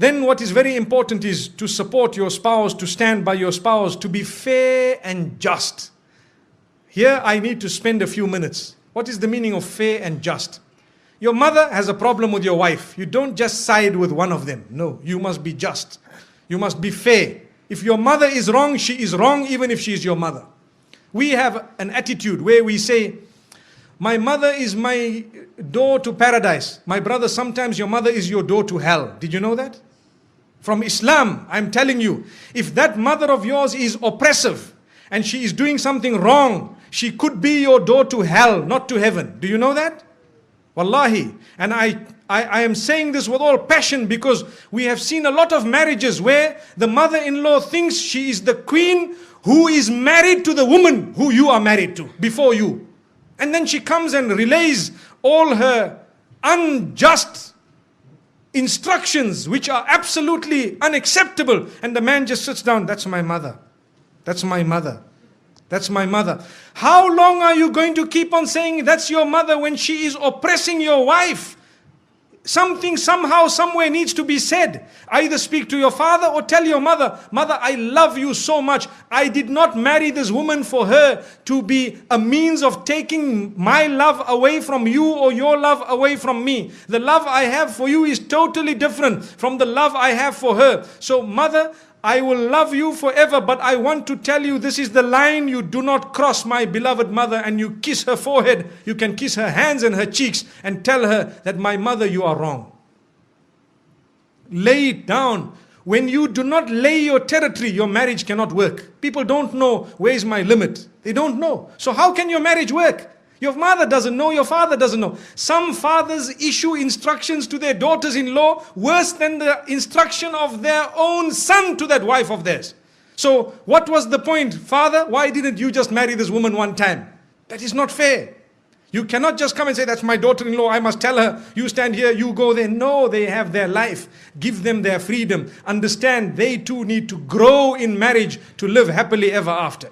Then what is very important is to support your spouse, to stand by your spouse, to be fair and just. Here I need to spend a few minutes. What is the meaning of fair and just? Your mother has a problem with your wife. You don't just side with one of them. No, you must be just. You must be fair. If your mother is wrong, she is wrong even if she is your mother. We have an attitude where we say, my mother is my door to paradise. My brother, sometimes your mother is your door to hell. Did you know that? From Islam, I'm telling you, if that mother of yours is oppressive and she is doing something wrong, she could be your door to hell, not to heaven. Do you know that? Wallahi. And I am saying this with all passion because we have seen a lot of marriages where the mother-in-law thinks she is the queen who is married to the woman who you are married to before you. And then she comes and relays all her unjust instructions which are absolutely unacceptable. And the man just sits down, that's my mother. That's my mother. That's my mother. How long are you going to keep on saying that's your mother when she is oppressing your wife? Something somehow, somewhere needs to be said. Either speak to your father or tell your mother, mother, I love you so much. I did not marry this woman for her to be a means of taking my love away from you or your love away from me. The love I have for you is totally different from the love I have for her. So mother, I will love you forever, but I want to tell you this is the line you do not cross, my beloved mother. And you kiss her forehead, you can kiss her hands and her cheeks and tell her that my mother, you are wrong. Lay it down. When you do not lay your territory, your marriage cannot work. People don't know where is my limit. They don't know. So how can your marriage work? Your mother doesn't know, your father doesn't know. Some fathers issue instructions to their daughters-in-law worse than the instruction of their own son to that wife of theirs. So what was the point? Father, why didn't you just marry this woman one time? That is not fair. You cannot just come and say, that's my daughter-in-law, I must tell her, you stand here, you go there. No, they have their life. Give them their freedom. Understand, they too need to grow in marriage to live happily ever after.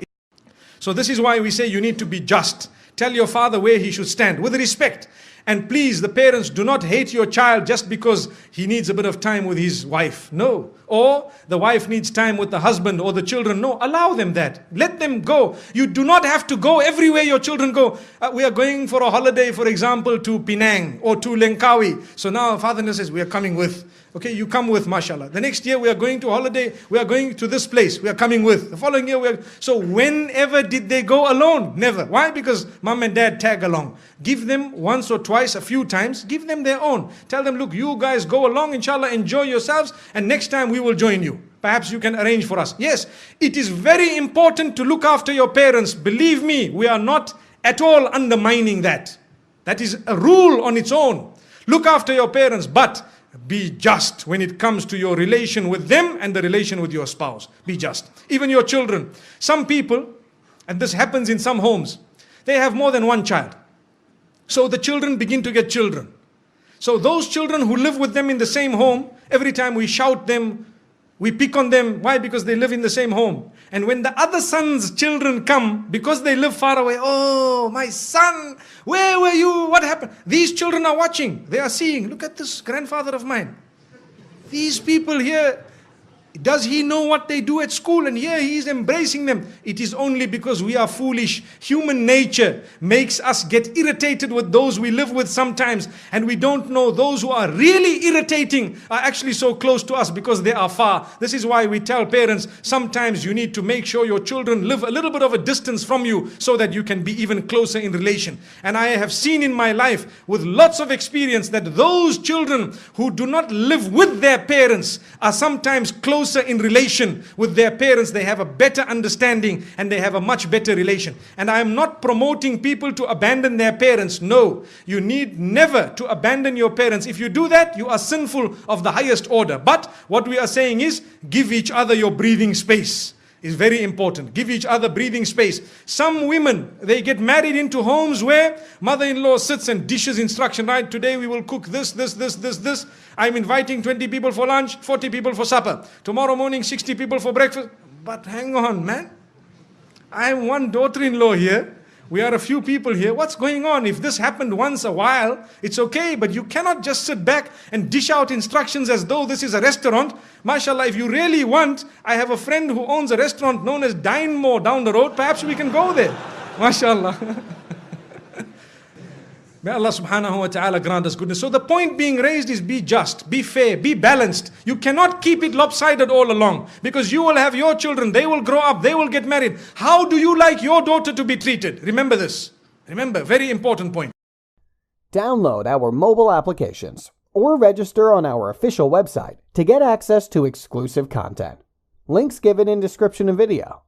So this is why we say you need to be just. Tell your father where he should stand with respect. And please, the parents, do not hate your child just because he needs a bit of time with his wife. No. Or the wife needs time with the husband or the children. No, allow them that. Let them go. You do not have to go everywhere your children go. We are going for a holiday, for example, to Penang or to Langkawi. So now father says, we are coming with. Okay, you come with, mashallah. The next year we are going to holiday, we are going to this place, we are coming with. The following year we are... So whenever did they go alone? Never. Why? Because mom and dad tag along. Give them once or twice, a few times, give them their own. Tell them, look, you guys go along, inshallah, enjoy yourselves, and next time we will join you. Perhaps you can arrange for us. Yes, it is very important to look after your parents. Believe me, we are not at all undermining that. That is a rule on its own. Look after your parents, but be just when it comes to your relation with them and the relation with your spouse. Be just. Even your children. Some people, and this happens in some homes, they have more than one child. So the children begin to get children. So those children who live with them in the same home, every time we shout them, we pick on them. Why? Because they live in the same home. And when the other son's children come, because they live far away, oh, my son, where were you? What happened? These children are watching. They are seeing, look at this grandfather of mine. These people here, does he know what they do at school? And here he is embracing them. It is only because we are foolish. Human nature makes us get irritated with those we live with sometimes. And we don't know those who are really irritating are actually so close to us because they are far. This is why we tell parents, sometimes you need to make sure your children live a little bit of a distance from you so that you can be even closer in relation. And I have seen in my life with lots of experience that those children who do not live with their parents are sometimes closer in relation with their parents. They have a better understanding and they have a much better relation. And I am not promoting people to abandon their parents. No, you need never to abandon your parents. If you do that, you are sinful of the highest order. But what we are saying is, give each other your breathing space. Is very important. Give each other breathing space. Some women, they get married into homes where mother-in-law sits and dishes instruction, right? Today we will cook this. I'm inviting 20 people for lunch, 40 people for supper. Tomorrow morning, 60 people for breakfast. But hang on, man. I am one daughter-in-law here. We are a few people here. What's going on? If this happened once a while, it's okay, but you cannot just sit back and dish out instructions as though this is a restaurant. MashaAllah, if you really want, I have a friend who owns a restaurant known as Dine More down the road. Perhaps we can go there. MashaAllah. May Allah subhanahu wa ta'ala grant us goodness. So the point being raised is be just, be fair, be balanced. You cannot keep it lopsided all along, because you will have your children, they will grow up, they will get married. How do you like your daughter to be treated? Remember this. Remember, very important point. Download our mobile applications or register on our official website to get access to exclusive content. Links given in description of video.